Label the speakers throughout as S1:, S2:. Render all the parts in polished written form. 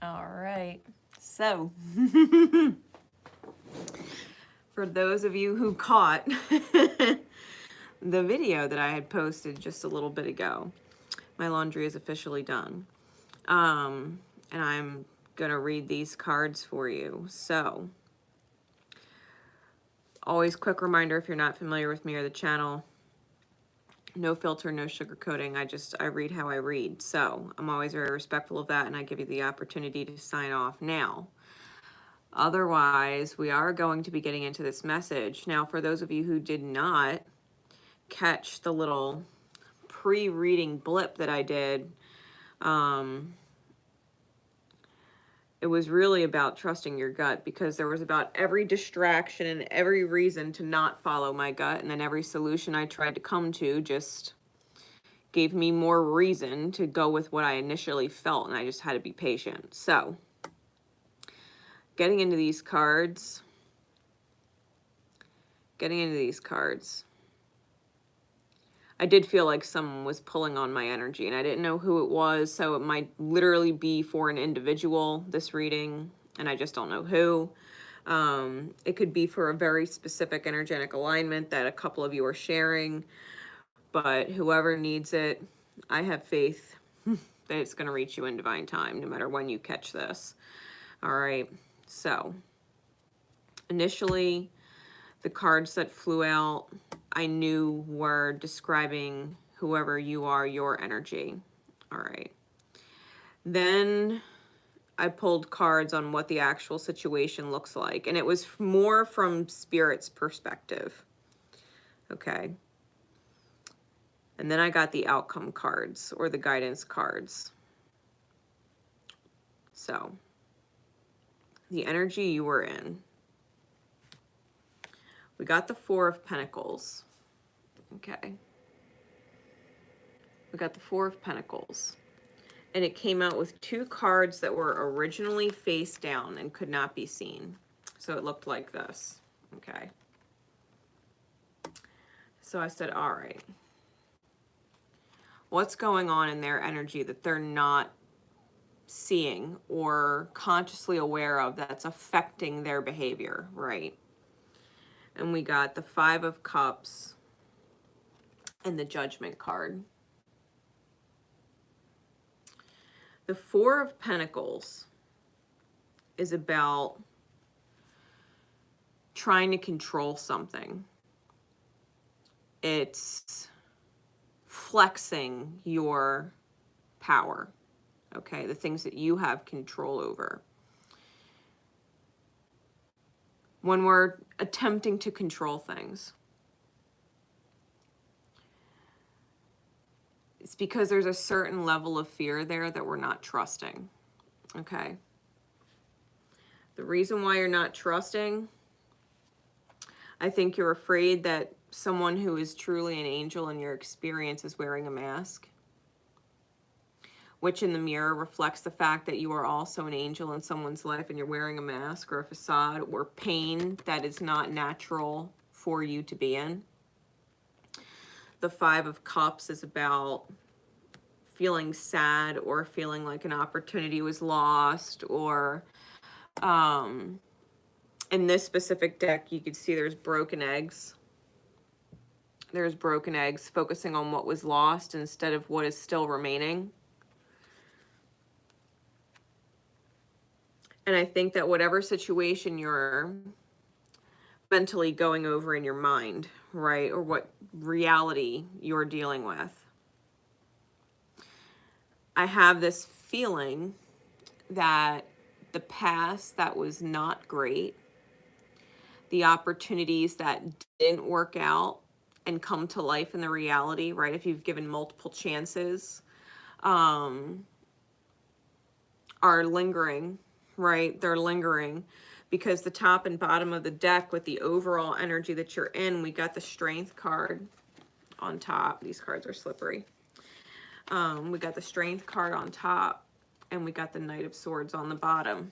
S1: All right. So, for those of you who caught the video that I had posted just a little bit ago, my laundry is officially done. And I'm gonna read these cards for you. So, always quick reminder, if you're not familiar with me or the channel, no filter, no sugarcoating. I read how I read. So I'm always very respectful of that, and I give you the opportunity to sign off now. Otherwise, we are going to be getting into this message. Now, for those of you who did not catch the little pre-reading blip that I did, it was really about trusting your gut, because there was about every distraction and every reason to not follow my gut, and then every solution I tried to come to just gave me more reason to go with what I initially felt, and I just had to be patient. So, getting into these cards, I did feel like someone was pulling on my energy, and I didn't know who it was, so it might literally be for an individual, this reading, and I just don't know who. It could be for a very specific energetic alignment that a couple of you are sharing, but whoever needs it, I have faith that it's going to reach you in divine time, no matter when you catch this. All right, so initially, the cards that flew out, I knew were describing whoever you are, your energy. All right. Then I pulled cards on what the actual situation looks like, and it was more from Spirit's perspective. Okay. And then I got the outcome cards, or the guidance cards. So, the energy you were in. We got the Four of Pentacles. Okay. We got the Four of Pentacles. And it came out with two cards that were originally face down and could not be seen. So it looked like this. Okay. So I said, all right. What's going on in their energy that they're not seeing or consciously aware of that's affecting their behavior, right? And we got the Five of Cups and the Judgment card. The Four of Pentacles is about trying to control something. It's flexing your power, okay? The things that you have control over. When we're attempting to control things, it's because there's a certain level of fear there that we're not trusting, okay? The reason why you're not trusting, I think you're afraid that someone who is truly an angel in your experience is wearing a mask, which in the mirror reflects the fact that you are also an angel in someone's life and you're wearing a mask or a facade or pain that is not natural for you to be in. The Five of Cups is about feeling sad or feeling like an opportunity was lost, or in this specific deck, you can see there's broken eggs. There's broken eggs, focusing on what was lost instead of what is still remaining. And I think that whatever situation you're mentally going over in your mind, right, or what reality you're dealing with, I have this feeling that the past that was not great, the opportunities that didn't work out and come to life in the reality, right, if you've given multiple chances, are lingering, right? They're lingering because the top and bottom of the deck with the overall energy that you're in, we got the Strength card on top. These cards are slippery. We got the Strength card on top, and we got the Knight of Swords on the bottom.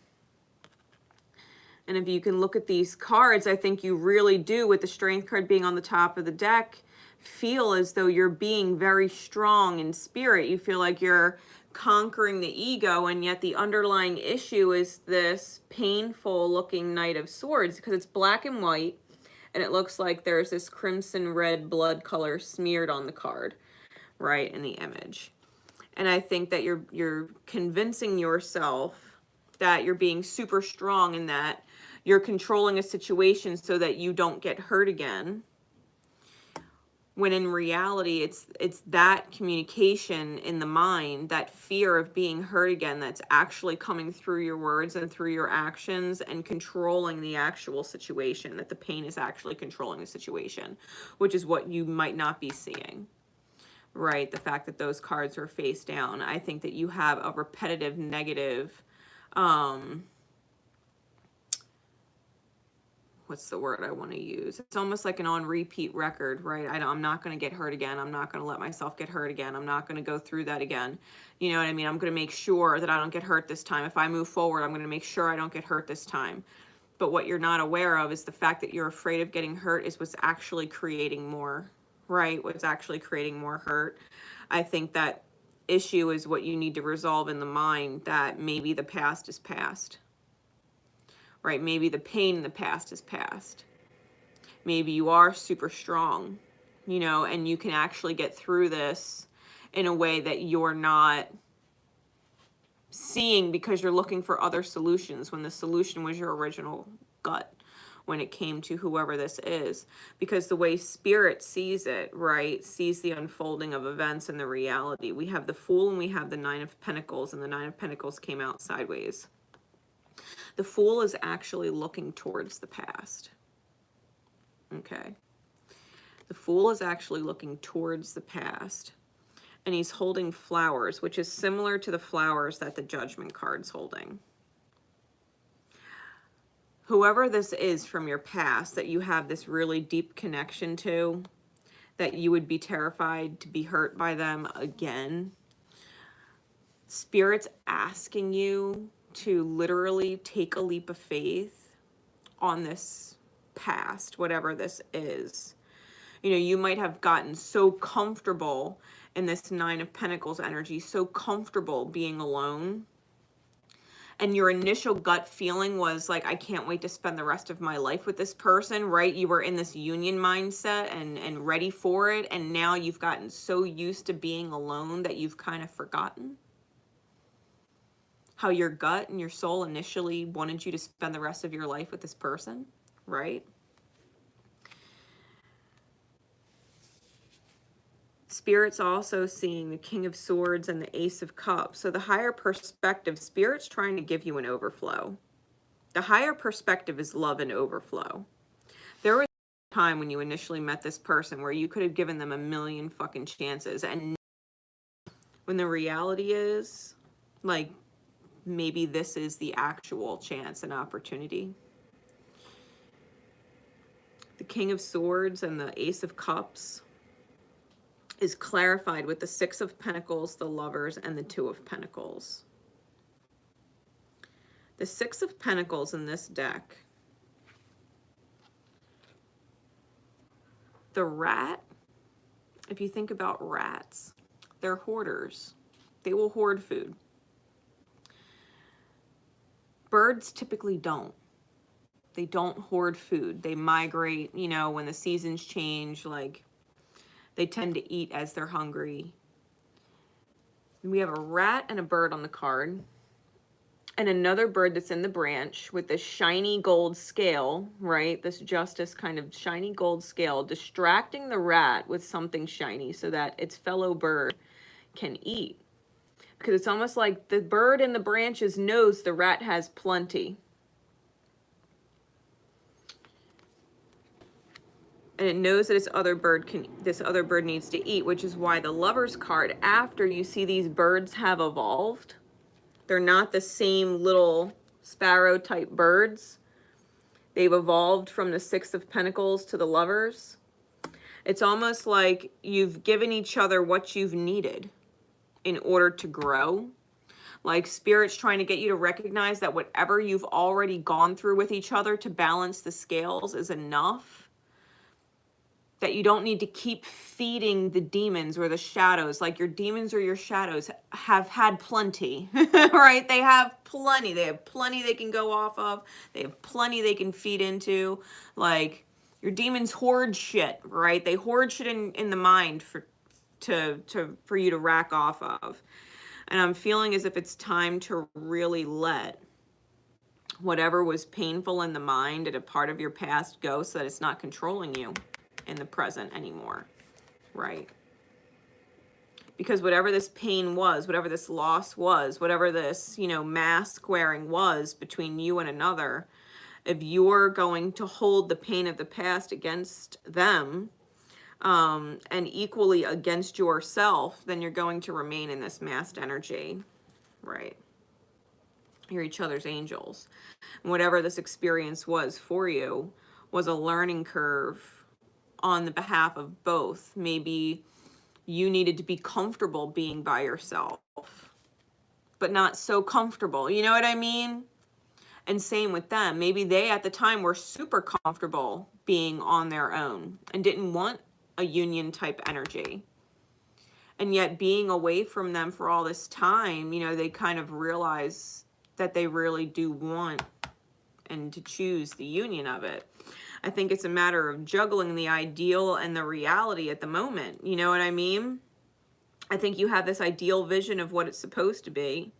S1: And if you can look at these cards, I think you really do, with the Strength card being on the top of the deck, feel as though you're being very strong in spirit. You feel like you're conquering the ego, and yet the underlying issue is this painful looking Knight of Swords, because it's black and white, and it looks like there's this crimson red blood color smeared on the card, right, in the image. And I think that you're convincing yourself that you're being super strong and that you're controlling a situation so that you don't get hurt again. When in reality, it's that communication in the mind, that fear of being hurt again, that's actually coming through your words and through your actions and controlling the actual situation, that the pain is actually controlling the situation, which is what you might not be seeing, right? The fact that those cards are face down. I think that you have a repetitive negative, what's the word I want to use? It's almost like an on repeat record, right? I'm not going to get hurt again. I'm not going to let myself get hurt again. I'm not going to go through that again. You know what I mean? I'm going to make sure that I don't get hurt this time. If I move forward, I'm going to make sure I don't get hurt this time. But what you're not aware of is the fact that you're afraid of getting hurt is what's actually creating more, right? What's actually creating more hurt. I think that issue is what you need to resolve in the mind, that maybe the past is past. Right? Maybe the pain in the past is past. Maybe you are super strong, you know, and you can actually get through this in a way that you're not seeing because you're looking for other solutions when the solution was your original gut when it came to whoever this is. Because the way spirit sees it, right, sees the unfolding of events and the reality. We have the Fool and we have the Nine of Pentacles, and the Nine of Pentacles came out sideways. The Fool is actually looking towards the past. Okay. The Fool is actually looking towards the past. And he's holding flowers, which is similar to the flowers that the Judgment card's holding. Whoever this is from your past that you have this really deep connection to, that you would be terrified to be hurt by them again, Spirit's asking you to literally take a leap of faith on this past, whatever this is. You know, you might have gotten so comfortable in this Nine of Pentacles energy, so comfortable being alone. And your initial gut feeling was like, I can't wait to spend the rest of my life with this person, right? You were in this union mindset and ready for it. And now you've gotten so used to being alone that you've kind of forgotten how your gut and your soul initially wanted you to spend the rest of your life with this person, right? Spirit's also seeing the King of Swords and the Ace of Cups. So the higher perspective, Spirit's trying to give you an overflow. The higher perspective is love and overflow. There was a time when you initially met this person where you could have given them a million fucking chances. And when the reality is, like, maybe this is the actual chance and opportunity. The King of Swords and the Ace of Cups is clarified with the Six of Pentacles, the Lovers, and the Two of Pentacles. The Six of Pentacles in this deck, the rat, if you think about rats, they're hoarders. They will hoard food. Birds typically don't. They don't hoard food. They migrate, you know, when the seasons change, like, they tend to eat as they're hungry. We have a rat and a bird on the card. And another bird that's in the branch with this shiny gold scale, right? This justice kind of shiny gold scale, distracting the rat with something shiny so that its fellow bird can eat. Because it's almost like the bird in the branches knows the rat has plenty. And it knows that this other bird needs to eat, which is why the Lover's card, after you see these birds have evolved, they're not the same little sparrow type birds. They've evolved from the Six of Pentacles to the Lovers. It's almost like you've given each other what you've needed in order to grow. Like Spirit's trying to get you to recognize that whatever you've already gone through with each other to balance the scales is enough. that you don't need to keep feeding the demons or the shadows. Like your demons or your shadows have had plenty, right? They have plenty. They have plenty they can go off of. They have plenty they can feed into. Like your demons hoard shit, right? They hoard shit in the mind for you to rack off of. And I'm feeling as if it's time to really let whatever was painful in the mind and a part of your past go, so that it's not controlling you in the present anymore, right? Because whatever this pain was, whatever this loss was, whatever this, mask wearing was between you and another, if you're going to hold the pain of the past against them, and equally against yourself, then you're going to remain in this masked energy, right? You're each other's angels. And whatever this experience was for you was a learning curve on the behalf of both. Maybe you needed to be comfortable being by yourself, but not so comfortable. You know what I mean? And same with them. Maybe they at the time were super comfortable being on their own and didn't want a union type energy. And yet being away from them for all this time, they kind of realize that they really do want and to choose the union of it. I think it's a matter of juggling the ideal and the reality at the moment. You know what I mean? I think you have this ideal vision of what it's supposed to be.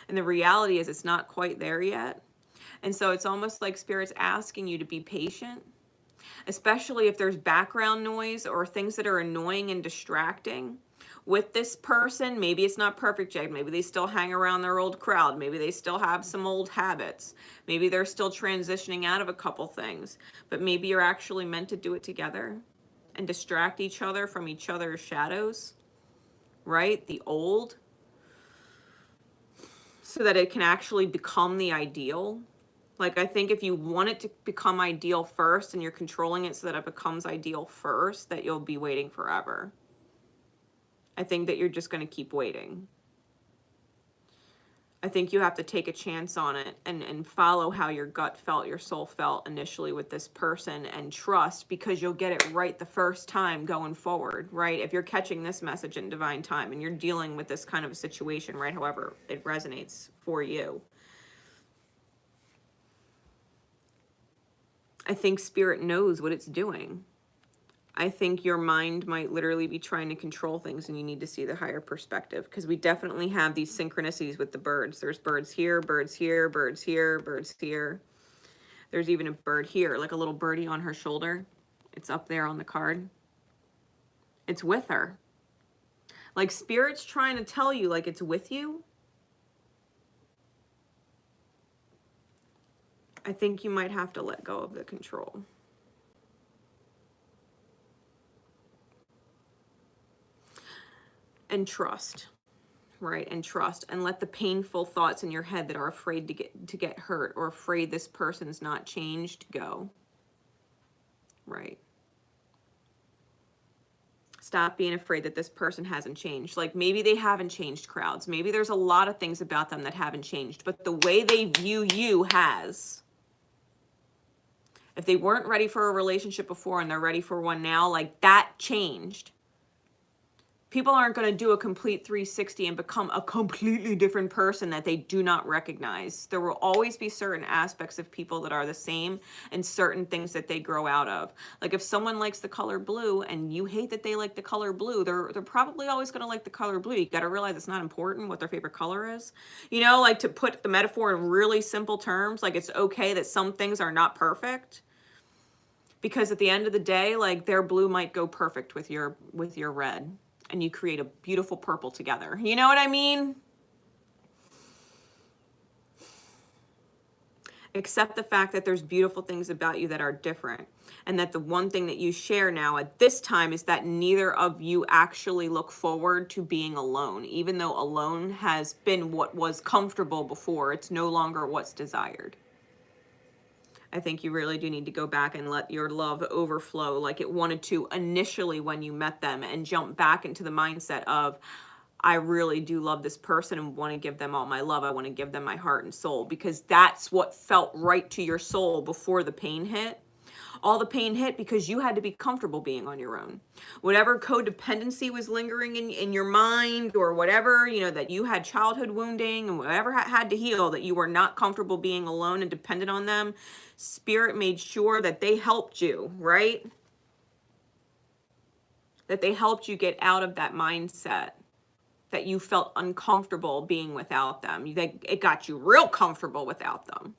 S1: And the reality is it's not quite there yet. And so it's almost like Spirit's asking you to be patient, especially if there's background noise or things that are annoying and distracting with this person. Maybe it's not perfect yet. Maybe they still hang around their old crowd. Maybe they still have some old habits. Maybe they're still transitioning out of a couple things. But maybe you're actually meant to do it together and distract each other from each other's shadows, right? The old, so that it can actually become the ideal. Like, I think if you want it to become ideal first and you're controlling it so that it becomes ideal first, that you'll be waiting forever. I think that you're just going to keep waiting. I think you have to take a chance on it and follow how your gut felt, your soul felt initially with this person, and trust, because you'll get it right the first time going forward, right? If you're catching this message in divine time and you're dealing with this kind of a situation, right? However it resonates for you. I think Spirit knows what it's doing. I think your mind might literally be trying to control things, and you need to see the higher perspective, because we definitely have these synchronicities with the birds. There's birds here, birds here, birds here, birds here. There's even a bird here, like a little birdie on her shoulder. It's up there on the card. It's with her. Like Spirit's trying to tell you, like, it's with you. I think you might have to let go of the control. And trust, right? And trust, and let the painful thoughts in your head that are afraid to get hurt or afraid this person's not changed go, right? Stop being afraid that this person hasn't changed. Like, maybe they haven't changed, crowds. Maybe there's a lot of things about them that haven't changed, but the way they view you has. If they weren't ready for a relationship before and they're ready for one now, like, that changed. People aren't going to do a complete 360 and become a completely different person that they do not recognize. There will always be certain aspects of people that are the same and certain things that they grow out of. Like if someone likes the color blue and you hate that they like the color blue, they're probably always going to like the color blue. You got to realize it's not important what their favorite color is. You know, like to put the metaphor in really simple terms, like it's okay that some things are not perfect. Because at the end of the day, like their blue might go perfect with your red. And you create a beautiful purple together. You know what I mean? Accept the fact that there's beautiful things about you that are different. And that the one thing that you share now at this time is that neither of you actually look forward to being alone. Even though alone has been what was comfortable before, it's no longer what's desired. I think you really do need to go back and let your love overflow like it wanted to initially when you met them, and jump back into the mindset of, I really do love this person and want to give them all my love. I want to give them my heart and soul, because that's what felt right to your soul before the pain hit. All the pain hit because you had to be comfortable being on your own. Whatever codependency was lingering in your mind, or whatever, you know, that you had childhood wounding and whatever had to heal, that you were not comfortable being alone and dependent on them, Spirit made sure that they helped you, right? That they helped you get out of that mindset that you felt uncomfortable being without them. It got you real comfortable without them.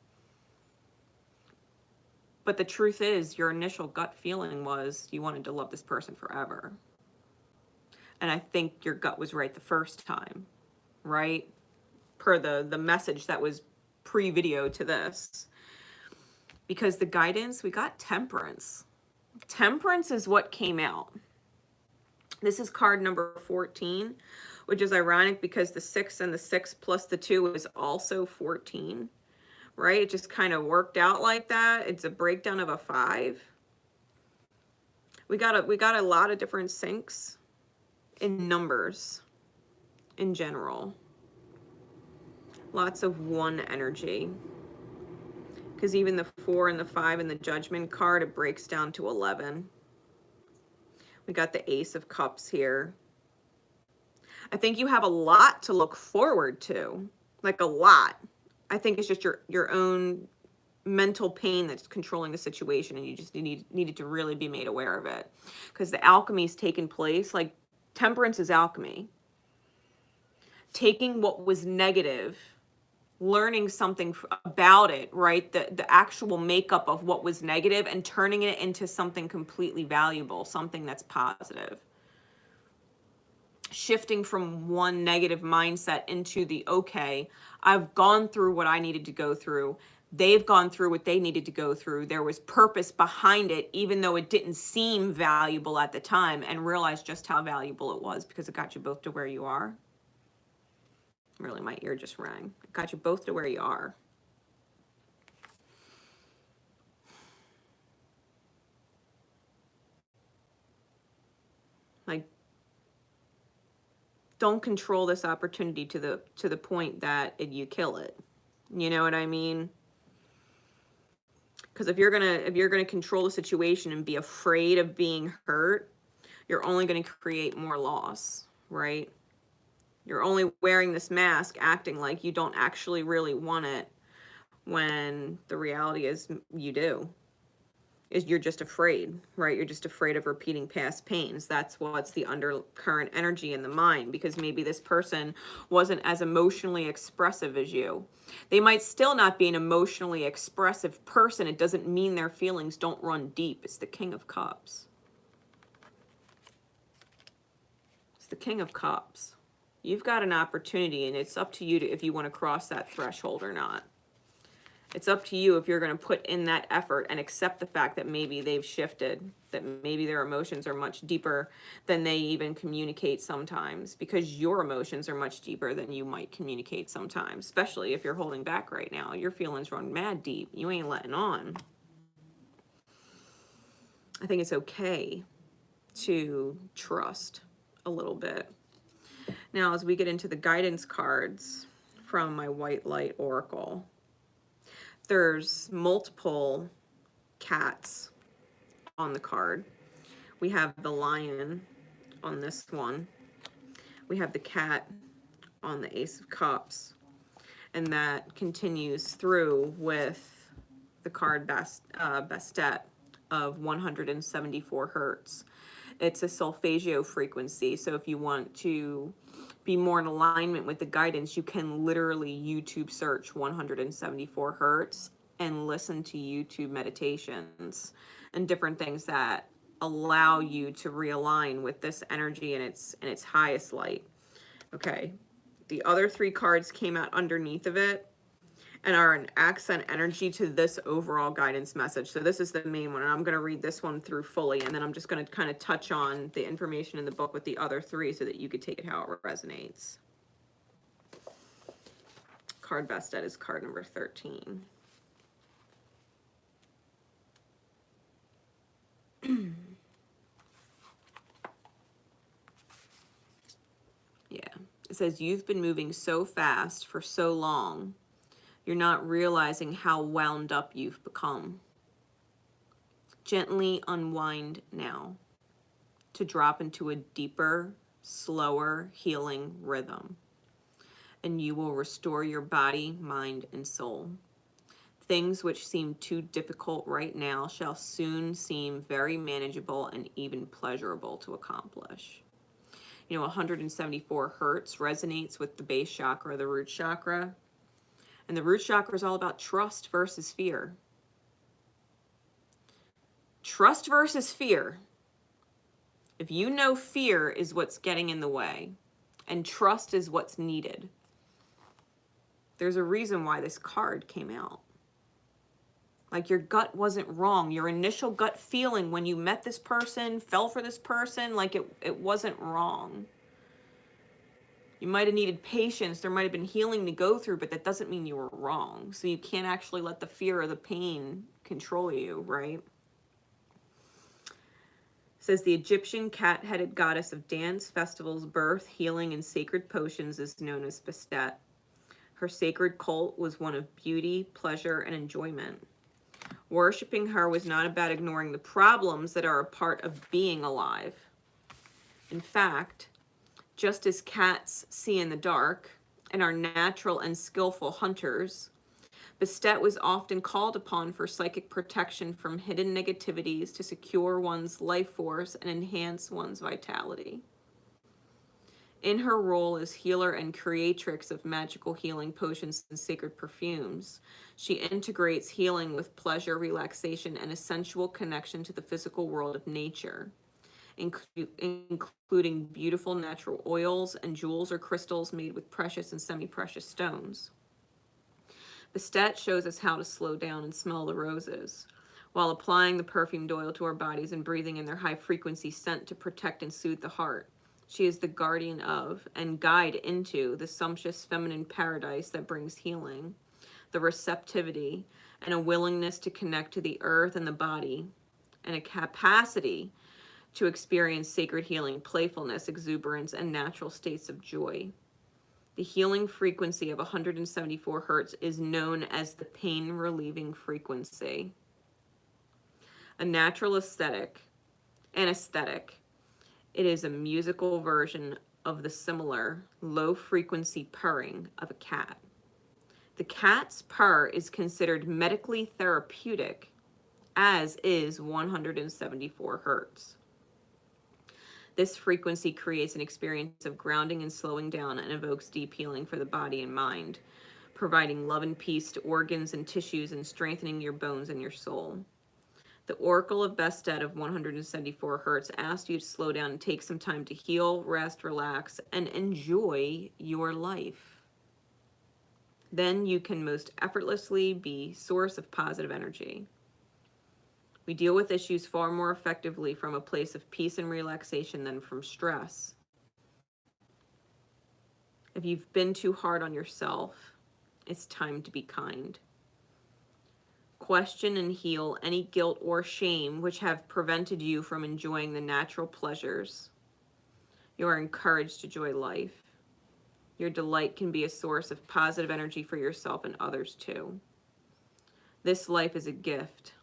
S1: But the truth is, your initial gut feeling was you wanted to love this person forever. And I think your gut was right the first time, right? Per the message that was pre-video to this. Because the guidance, we got Temperance. Temperance is what came out. This is card number 14, which is ironic because the 6 and the 6 plus the 2 is also 14, right? It just kind of worked out like that. It's a breakdown of a 5. We got a lot of different syncs in numbers in general. Lots of 1 energy. Because even the 4 and the 5 and the Judgment card, it breaks down to 11. We got the Ace of Cups here. I think you have a lot to look forward to, like a lot. I think it's just your own mental pain that's controlling the situation, and you just needed to really be made aware of it. Because the alchemy's taken place, like Temperance is alchemy. Taking what was negative, learning something about it, right? The actual makeup of what was negative and turning it into something completely valuable, something that's positive. Shifting from one negative mindset into the, okay, I've gone through what I needed to go through. They've gone through what they needed to go through. There was purpose behind it, even though it didn't seem valuable at the time, and realize just how valuable it was because it got you both to where you are. Really, my ear just rang. It got you both to where you are. Like, don't control this opportunity to the point that you kill it. You know what I mean? Because if you're gonna control the situation and be afraid of being hurt, you're only gonna create more loss, right? You're only wearing this mask, acting like you don't actually really want it, when the reality is you do. You're just afraid, right? You're just afraid of repeating past pains. That's what's the undercurrent energy in the mind, because maybe this person wasn't as emotionally expressive as you. They might still not be an emotionally expressive person. It doesn't mean their feelings don't run deep. It's the King of Cups. It's the King of Cups. You've got an opportunity, and it's up to you if you want to cross that threshold or not. It's up to you if you're going to put in that effort and accept the fact that maybe they've shifted, that maybe their emotions are much deeper than they even communicate sometimes, because your emotions are much deeper than you might communicate sometimes, especially if you're holding back right now. Your feelings run mad deep. You ain't letting on. I think it's okay to trust a little bit. Now, as we get into the guidance cards from my White Light Oracle, there's multiple cats on the card. We have the lion on this one. We have the cat on the Ace of Cups. And that continues through with the card Bastet of 174 hertz. It's a solfeggio frequency. So if you want to be more in alignment with the guidance, you can literally YouTube search 174 hertz and listen to YouTube meditations and different things that allow you to realign with this energy in its highest light. Okay, the other 3 cards came out underneath of it and are an accent energy to this overall guidance message. So this is the main one, and I'm going to read this one through fully, and then I'm just going to kind of touch on the information in the book with the other 3 so that you could take it how it resonates. Card Bastet is card number 13. Yeah, it says, you've been moving so fast for so long, you're not realizing how wound up you've become. Gently unwind now to drop into a deeper, slower healing rhythm, and you will restore your body, mind, and soul. Things which seem too difficult right now shall soon seem very manageable and even pleasurable to accomplish. 174 hertz resonates with the base chakra, the root chakra. And the root chakra is all about trust versus fear. Trust versus fear. If you know fear is what's getting in the way and trust is what's needed, there's a reason why this card came out. Like, your gut wasn't wrong. Your initial gut feeling when you met this person, fell for this person, like it wasn't wrong. You might have needed patience. There might have been healing to go through, but that doesn't mean you were wrong. So you can't actually let the fear or the pain control you, right? It says the Egyptian cat-headed goddess of dance, festivals, birth, healing, and sacred potions is known as Bastet. Her sacred cult was one of beauty, pleasure, and enjoyment. Worshipping her was not about ignoring the problems that are a part of being alive. In fact, just as cats see in the dark and are natural and skillful hunters, Bastet was often called upon for psychic protection from hidden negativities to secure one's life force and enhance one's vitality. In her role as healer and creatrix of magical healing potions and sacred perfumes, she integrates healing with pleasure, relaxation, and a sensual connection to the physical world of nature, including beautiful natural oils and jewels or crystals made with precious and semi-precious stones. Bastet shows us how to slow down and smell the roses, while applying the perfumed oil to our bodies and breathing in their high-frequency scent to protect and soothe the heart. She is the guardian of and guide into the sumptuous feminine paradise that brings healing, the receptivity, and a willingness to connect to the earth and the body, and a capacity to experience sacred healing, playfulness, exuberance, and natural states of joy. The healing frequency of 174 hertz is known as the pain-relieving frequency. A natural aesthetic, it is a musical version of the similar low-frequency purring of a cat. The cat's purr is considered medically therapeutic, as is 174 hertz. This frequency creates an experience of grounding and slowing down and evokes deep healing for the body and mind, providing love and peace to organs and tissues and strengthening your bones and your soul. The Oracle of Bastet of 174 hertz asks you to slow down and take some time to heal, rest, relax, and enjoy your life. Then you can most effortlessly be a source of positive energy. We deal with issues far more effectively from a place of peace and relaxation than from stress. If you've been too hard on yourself, it's time to be kind. Question and heal any guilt or shame which have prevented you from enjoying the natural pleasures. You are encouraged to enjoy life. Your delight can be a source of positive energy for yourself and others too. This life is a gift.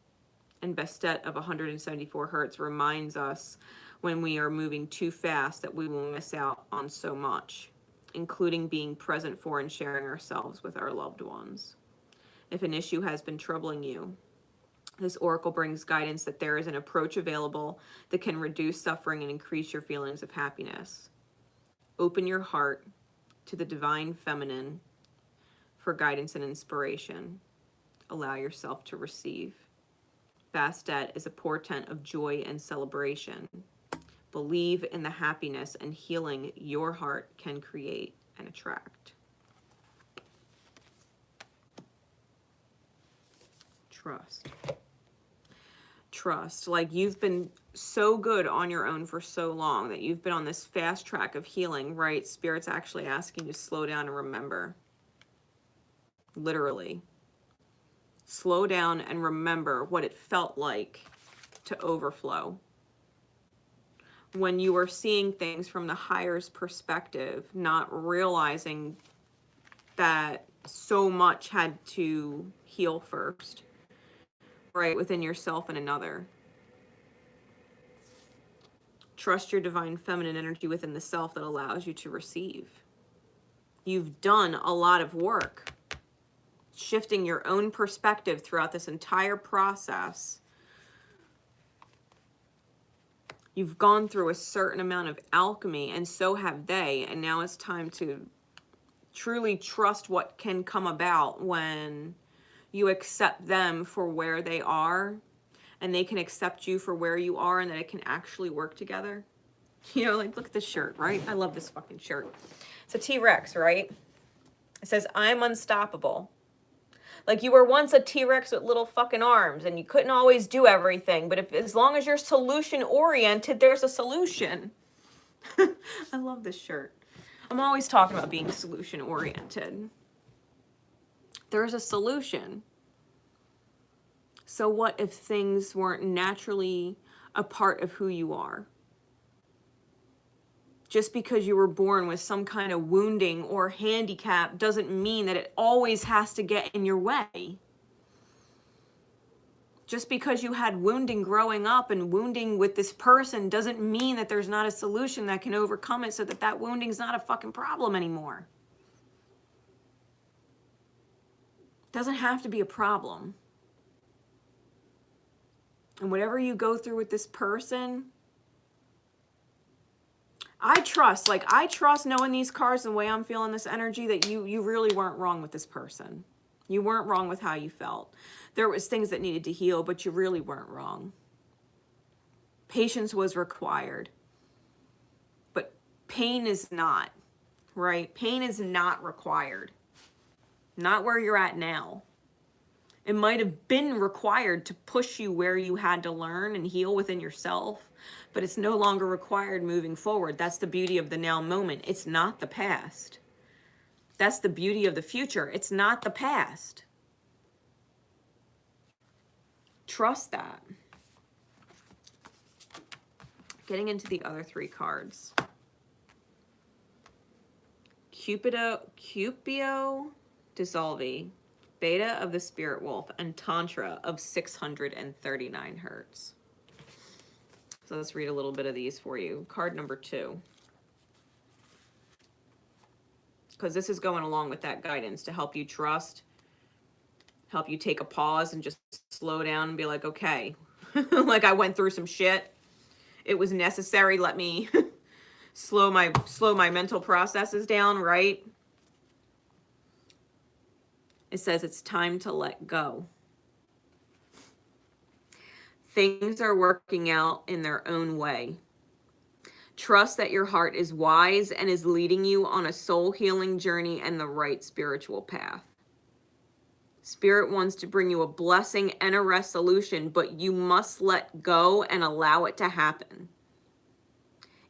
S1: And Bastet of 174 hertz reminds us when we are moving too fast that we will miss out on so much, including being present for and sharing ourselves with our loved ones. If an issue has been troubling you, this oracle brings guidance that there is an approach available that can reduce suffering and increase your feelings of happiness. Open your heart to the divine feminine for guidance and inspiration. Allow yourself to receive. Bastet is a portent of joy and celebration. Believe in the happiness and healing your heart can create and attract. Trust. Trust. Like, you've been so good on your own for so long that you've been on this fast track of healing, right? Spirit's actually asking you to slow down and remember. Literally. Slow down and remember what it felt like to overflow. When you were seeing things from the higher's perspective, not realizing that so much had to heal first, right, within yourself and another. Trust your divine feminine energy within the self that allows you to receive. You've done a lot of work shifting your own perspective throughout this entire process. You've gone through a certain amount of alchemy, and so have they. And now it's time to truly trust what can come about when you accept them for where they are, and they can accept you for where you are, and that it can actually work together. You know, like, look at this shirt, right? I love this fucking shirt. It's a T-Rex, right? It says, I'm unstoppable. Like, you were once a T-Rex with little fucking arms, and you couldn't always do everything, but as long as you're solution-oriented, there's a solution. I love this shirt. I'm always talking about being solution-oriented. There's a solution. So what if things weren't naturally a part of who you are? Just because you were born with some kind of wounding or handicap doesn't mean that it always has to get in your way. Just because you had wounding growing up and wounding with this person doesn't mean that there's not a solution that can overcome it so that that wounding's not a fucking problem anymore. Doesn't have to be a problem. And whatever you go through with this person, I trust knowing these cards and the way I'm feeling this energy, that you really weren't wrong with this person. You weren't wrong with how you felt. There was things that needed to heal, but you really weren't wrong. Patience was required. But pain is not, right? Pain is not required. Not where you're at now. It might have been required to push you where you had to learn and heal within yourself, but it's no longer required moving forward. That's the beauty of the now moment. It's not the past. That's the beauty of the future. It's not the past. Trust that. Getting into the other three cards. Cupio Dissolvi, Beta of the Spirit Wolf, and Tantra of 639 Hertz. So let's read a little bit of these for you. Card number 2. Because this is going along with that guidance to help you trust, help you take a pause and just slow down and be like, okay, like I went through some shit. It was necessary. Let me slow my mental processes down, right? It says it's time to let go. Things are working out in their own way. Trust that your heart is wise and is leading you on a soul healing journey and the right spiritual path. Spirit wants to bring you a blessing and a resolution, but you must let go and allow it to happen.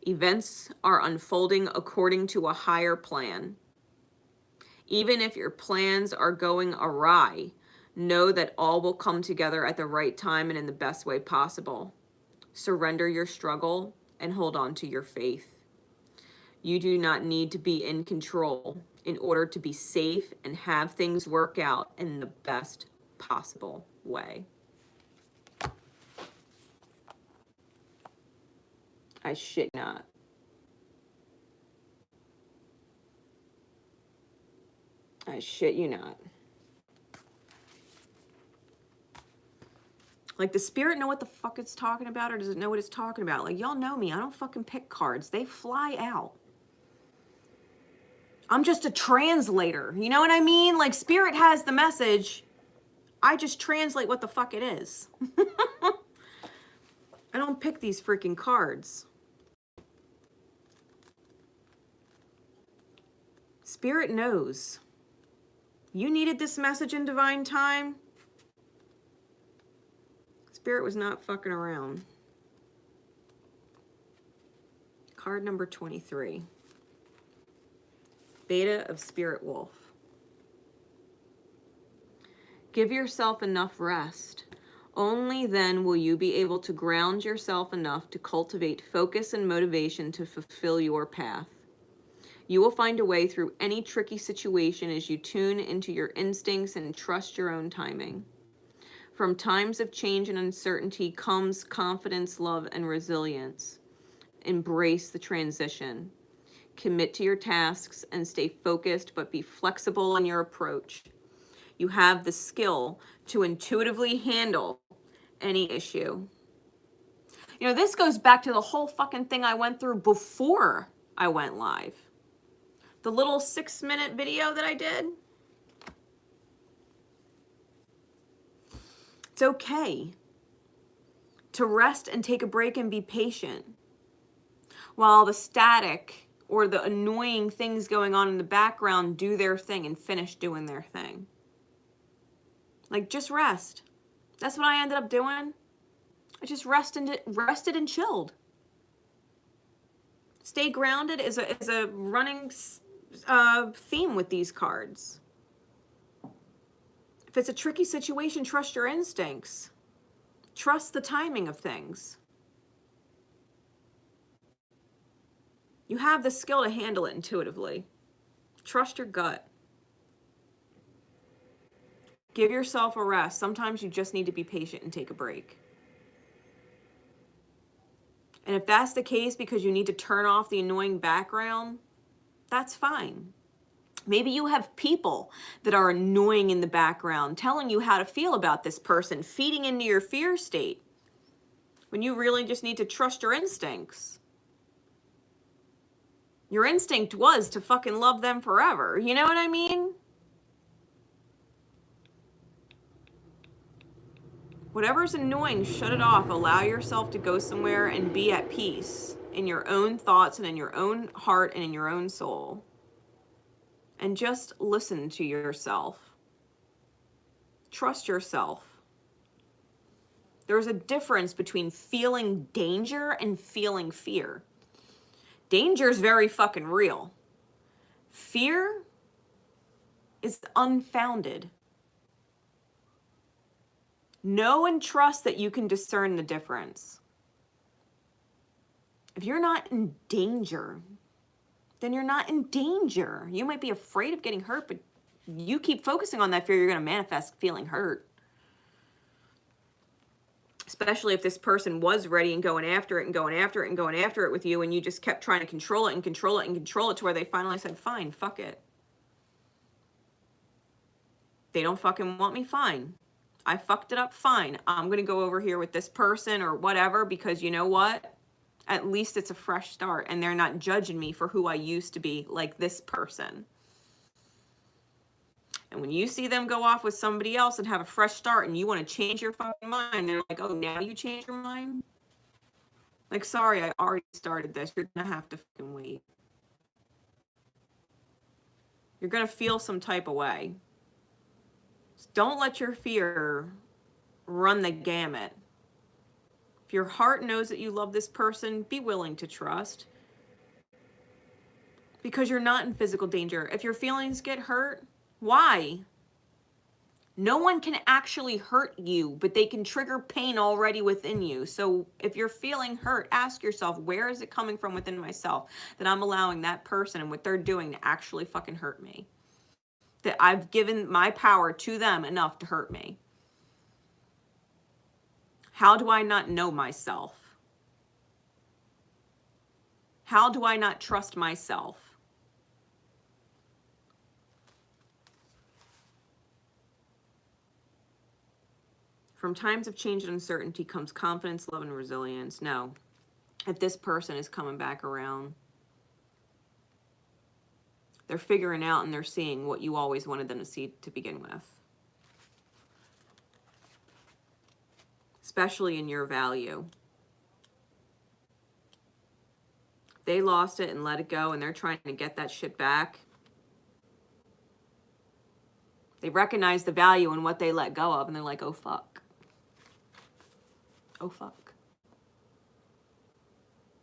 S1: Events are unfolding according to a higher plan. Even if your plans are going awry, know that all will come together at the right time and in the best way possible. Surrender your struggle and hold on to your faith. You do not need to be in control in order to be safe and have things work out in the best possible way. I shit not. I shit you not. Like, does Spirit know what the fuck it's talking about, or does it know what it's talking about? Like, y'all know me. I don't fucking pick cards. They fly out. I'm just a translator. You know what I mean? Like, Spirit has the message. I just translate what the fuck it is. I don't pick these freaking cards. Spirit knows. You needed this message in divine time. Spirit was not fucking around. Card number 23. Beta of Spirit Wolf. Give yourself enough rest. Only then will you be able to ground yourself enough to cultivate focus and motivation to fulfill your path. You will find a way through any tricky situation as you tune into your instincts and trust your own timing. From times of change and uncertainty comes confidence, love, and resilience. Embrace the transition. Commit to your tasks and stay focused, but be flexible in your approach. You have the skill to intuitively handle any issue. You know, this goes back to the whole fucking thing I went through before I went live. The little 6-minute video that I did. It's okay to rest and take a break and be patient while the static or the annoying things going on in the background do their thing and finish doing their thing. Like, just rest. That's what I ended up doing. I just rested and chilled. Stay grounded is a running theme with these cards. If it's a tricky situation, trust your instincts. Trust the timing of things. You have the skill to handle it intuitively. Trust your gut. Give yourself a rest. Sometimes you just need to be patient and take a break. And if that's the case because you need to turn off the annoying background, that's fine. Maybe you have people that are annoying in the background, telling you how to feel about this person, feeding into your fear state, when you really just need to trust your instincts. Your instinct was to fucking love them forever. You know what I mean? Whatever's annoying, shut it off. Allow yourself to go somewhere and be at peace in your own thoughts and in your own heart and in your own soul. And just listen to yourself. Trust yourself. There's a difference between feeling danger and feeling fear. Danger is very fucking real. Fear is unfounded. Know and trust that you can discern the difference. If you're not in danger, then you're not in danger. You might be afraid of getting hurt, but you keep focusing on that fear, you're going to manifest feeling hurt. Especially if this person was ready and going after it and going after it and going after it with you, and you just kept trying to control it and control it and control it to where they finally said, fine, fuck it. They don't fucking want me, fine. I fucked it up, fine. I'm going to go over here with this person or whatever, because you know what? At least it's a fresh start and they're not judging me for who I used to be, like this person. And when you see them go off with somebody else and have a fresh start and you want to change your fucking mind, they're like, oh, now you change your mind? Like, sorry, I already started this. You're going to have to fucking wait. You're going to feel some type of way. Don't let your fear run the gamut. If your heart knows that you love this person, be willing to trust. Because you're not in physical danger. If your feelings get hurt, why? No one can actually hurt you, but they can trigger pain already within you. So if you're feeling hurt, ask yourself, where is it coming from within myself that I'm allowing that person and what they're doing to actually fucking hurt me? That I've given my power to them enough to hurt me. How do I not know myself? How do I not trust myself? From times of change and uncertainty comes confidence, love, and resilience. No, if this person is coming back around, they're figuring out and they're seeing what you always wanted them to see to begin with. Especially in your value. They lost it and let it go and they're trying to get that shit back. They recognize the value in what they let go of and they're like, oh fuck. Oh fuck.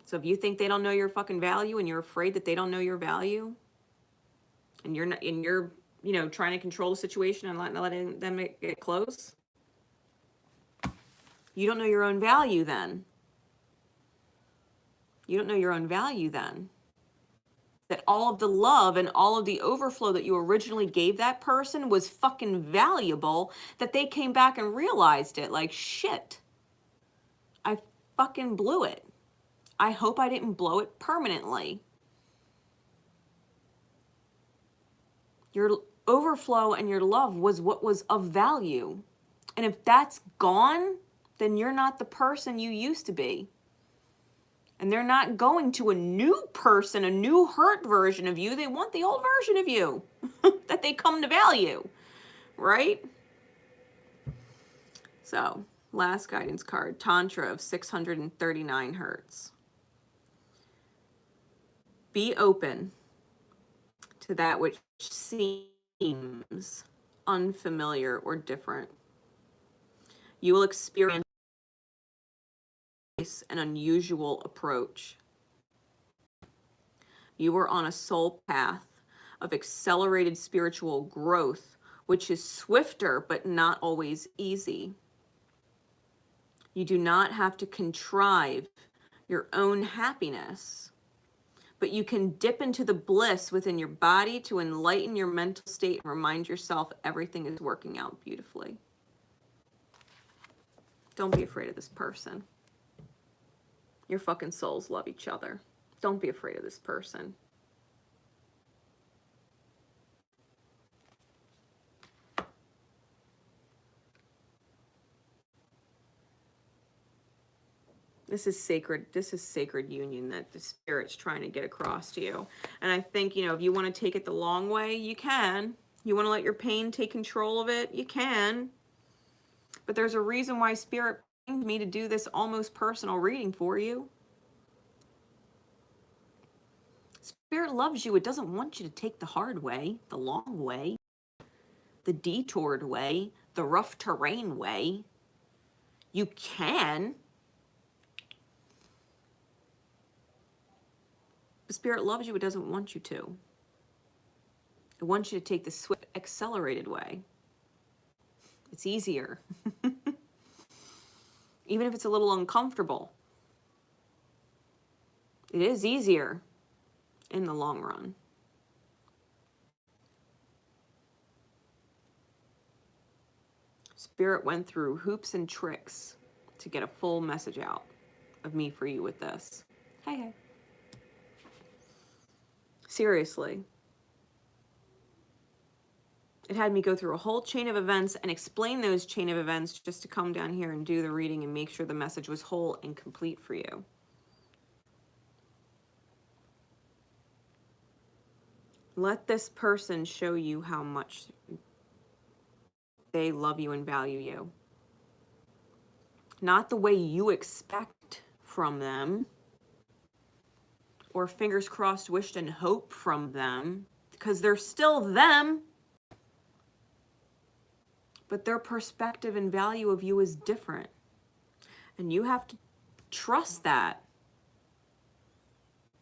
S1: So if you think they don't know your fucking value and you're afraid that they don't know your value, and you're not, and you're, you know, trying to control the situation and not letting them get close, you don't know your own value then. You don't know your own value then. That all of the love and all of the overflow that you originally gave that person was fucking valuable, that they came back and realized it. Like, shit, I fucking blew it. I hope I didn't blow it permanently. Your overflow and your love was what was of value. And if that's gone, then you're not the person you used to be. And they're not going to a new person, a new hurt version of you. They want the old version of you that they come to value, right? So, last guidance card, Tantra of 639 hertz. Be open to that which seems unfamiliar or different. You will experience an unusual approach. You are on a soul path of accelerated spiritual growth, which is swifter but not always easy. You do not have to contrive your own happiness, but you can dip into the bliss within your body to enlighten your mental state and remind yourself everything is working out beautifully. Don't be afraid of this person. Your fucking souls love each other. Don't be afraid of this person. This is sacred union that the Spirit's trying to get across to you. And I think, if you want to take it the long way, you can. You want to let your pain take control of it, you can. But there's a reason why Spirit brings me to do this almost personal reading for you. Spirit loves you. It doesn't want you to take the hard way, the long way, the detoured way, the rough terrain way. You can. The Spirit loves you. It doesn't want you to. It wants you to take the swift, accelerated way. It's easier. Even if it's a little uncomfortable. It is easier in the long run. Spirit went through hoops and tricks to get a full message out of me for you with this. Hey. Seriously. It had me go through a whole chain of events and explain those chain of events just to come down here and do the reading and make sure the message was whole and complete for you. Let this person show you how much they love you and value you. Not the way you expect from them, or fingers crossed, wished, and hope from them, because they're still them. But their perspective and value of you is different. And you have to trust that.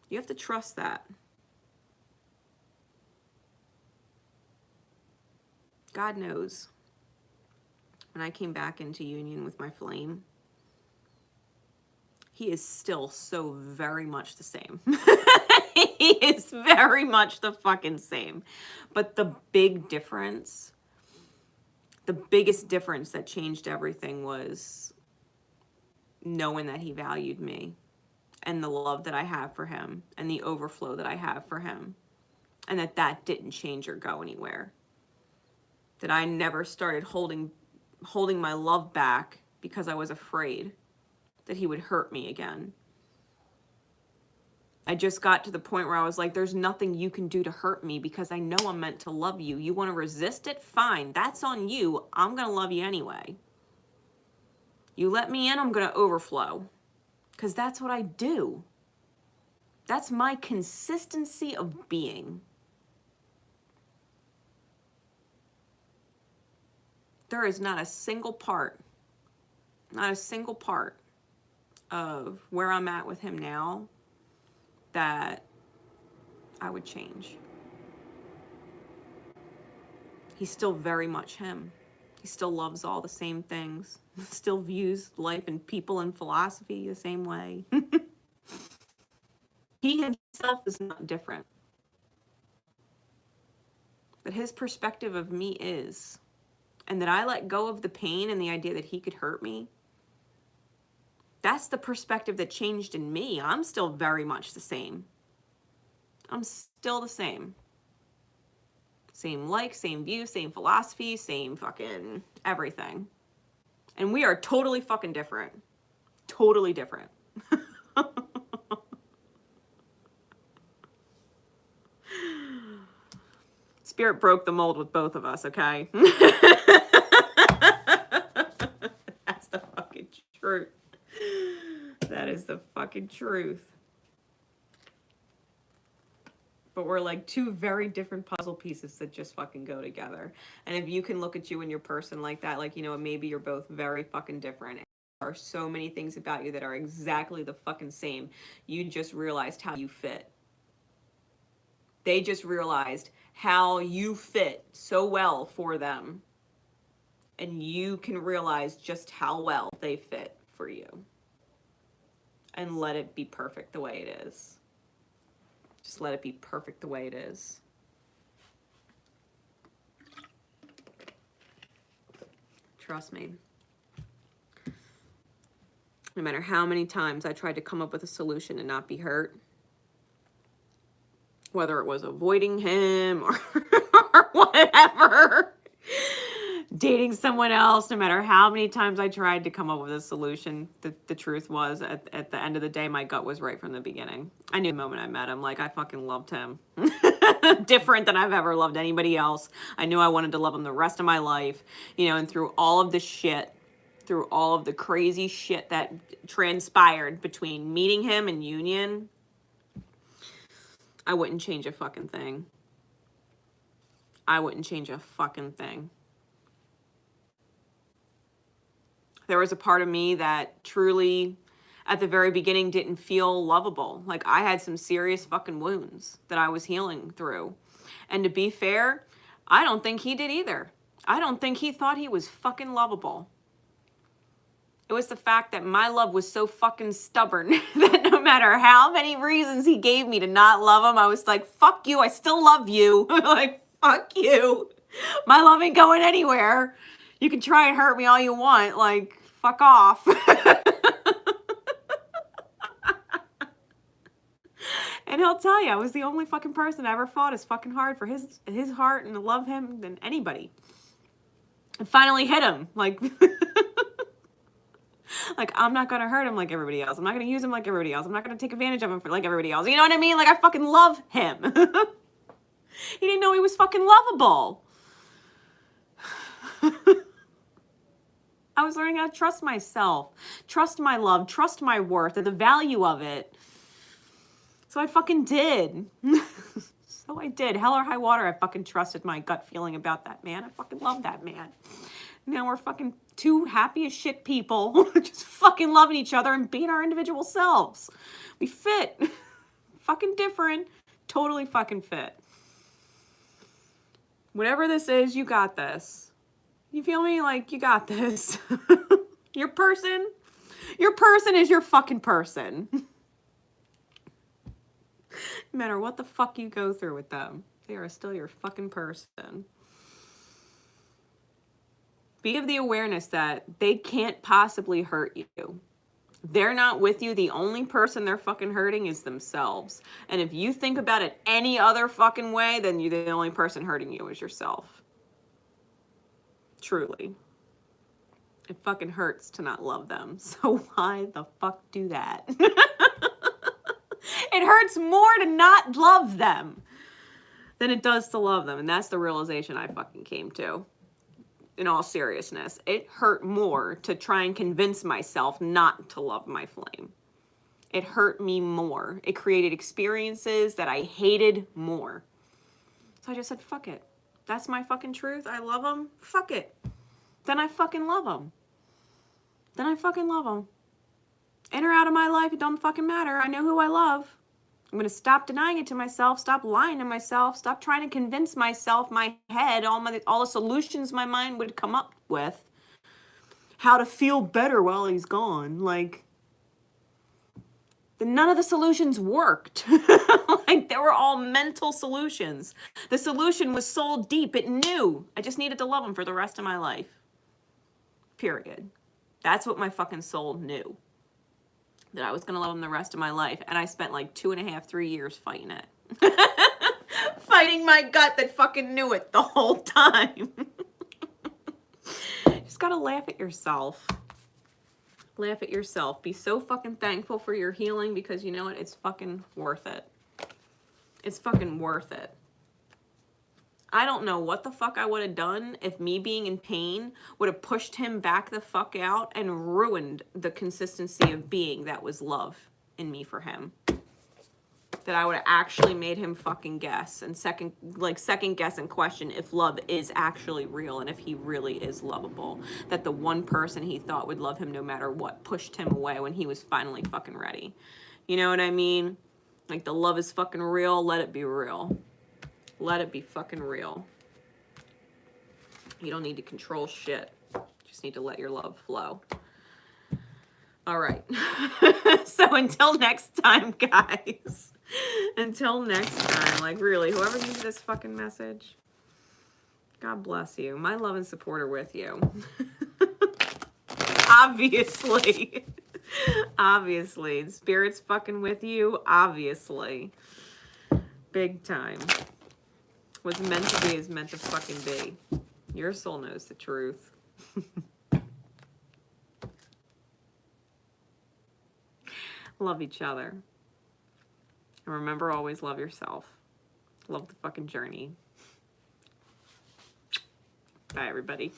S1: You have to trust that. God knows. When I came back into union with my flame, he is still so very much the same. He is very much the fucking same. But the big difference, the biggest difference that changed everything was knowing that he valued me and the love that I have for him and the overflow that I have for him, and that didn't change or go anywhere. That I never started holding my love back because I was afraid that he would hurt me again. I just got to the point where I was like, there's nothing you can do to hurt me because I know I'm meant to love you. You want to resist it? Fine. That's on you. I'm going to love you anyway. You let me in, I'm going to overflow. Because that's what I do. That's my consistency of being. There is not a single part of where I'm at with him now that I would change. He's still very much him. He still loves all the same things. Still views life and people and philosophy the same way. He himself is not different. But his perspective of me is. And that I let go of the pain and the idea that he could hurt me. That's the perspective that changed in me. I'm still very much the same. I'm still the same. Same like, same view, same philosophy, same fucking everything. And we are totally fucking different. Totally different. Spirit broke the mold with both of us, okay? That's the fucking truth. That is the fucking truth. But we're like two very different puzzle pieces that just fucking go together. And if you can look at you and your person like that, like, you know, maybe you're both very fucking different. There are so many things about you that are exactly the fucking same. You just realized how you fit. They just realized how you fit so well for them. And you can realize just how well they fit for you. And let it be perfect the way it is. Just let it be perfect the way it is. Trust me. No matter how many times I tried to come up with a solution and not be hurt, whether it was avoiding him or whatever, dating someone else, no matter how many times I tried to come up with a solution, the truth was, at the end of the day, my gut was right from the beginning. I knew the moment I met him, like, I fucking loved him. Different than I've ever loved anybody else. I knew I wanted to love him the rest of my life, you know, and through all of the shit, through all of the crazy shit that transpired between meeting him and Union, I wouldn't change a fucking thing. I wouldn't change a fucking thing. There was a part of me that truly, at the very beginning, didn't feel lovable. Like, I had some serious fucking wounds that I was healing through. And to be fair, I don't think he did either. I don't think he thought he was fucking lovable. It was the fact that my love was so fucking stubborn that no matter how many reasons he gave me to not love him, I was like, fuck you, I still love you. Like, fuck you. My love ain't going anywhere. You can try and hurt me all you want. Like, fuck off. And he'll tell you, I was the only fucking person I ever fought as fucking hard for his heart and to love him than anybody. And finally hit him. Like, like, I'm not going to hurt him like everybody else. I'm not going to use him like everybody else. I'm not going to take advantage of him like everybody else. You know what I mean? Like, I fucking love him. He didn't know he was fucking lovable. I was learning how to trust myself, trust my love, trust my worth, and the value of it. So I fucking did. So I did. Hell or high water, I fucking trusted my gut feeling about that man. I fucking love that man. Now we're fucking two happy as shit people just fucking loving each other and being our individual selves. We fit. Fucking different. Totally fucking fit. Whatever this is, you got this. You feel me? Like, you got this. Your person is your fucking person. No matter what the fuck you go through with them, they are still your fucking person. Be of the awareness that they can't possibly hurt you. They're not with you. The only person they're fucking hurting is themselves. And if you think about it any other fucking way, then you're the only person hurting you is yourself. Truly. It fucking hurts to not love them. So why the fuck do that? It hurts more to not love them than it does to love them. And that's the realization I fucking came to. In all seriousness, it hurt more to try and convince myself not to love my flame. It hurt me more. It created experiences that I hated more. So I just said, fuck it. That's my fucking truth. I love him. Fuck it. Then I fucking love him. Then I fucking love him. In or out of my life, it don't fucking matter. I know who I love. I'm going to stop denying it to myself, stop lying to myself, stop trying to convince myself, my head, all the solutions my mind would come up with, how to feel better while he's gone. Like, none of the solutions worked. Like, they were all mental solutions. The solution was soul deep. It knew. I just needed to love him for the rest of my life. Period. That's what my fucking soul knew. that I was going to love him the rest of my life. And I spent like 2.5, 3 years fighting it. Fighting my gut that fucking knew it the whole time. Just gotta laugh at yourself. Laugh at yourself. Be so fucking thankful for your healing, because you know what? It's fucking worth it. It's fucking worth it. I don't know what the fuck I would have done if me being in pain would have pushed him back the fuck out and ruined the consistency of being that was love in me for him. That I would have actually made him fucking guess and second guess and question if love is actually real and if he really is lovable. That the one person he thought would love him no matter what pushed him away when he was finally fucking ready. You know what I mean? Like, the love is fucking real, let it be real. Let it be fucking real. You don't need to control shit. You just need to let your love flow. All right. So until next time, guys. Until next time. Like, really, whoever needs this fucking message, God bless you. My love and support are with you. Obviously. Obviously. Spirit's fucking with you. Obviously. Big time. What's meant to be is meant to fucking be. Your soul knows the truth. Love each other. And remember, always love yourself. Love the fucking journey. Bye, everybody.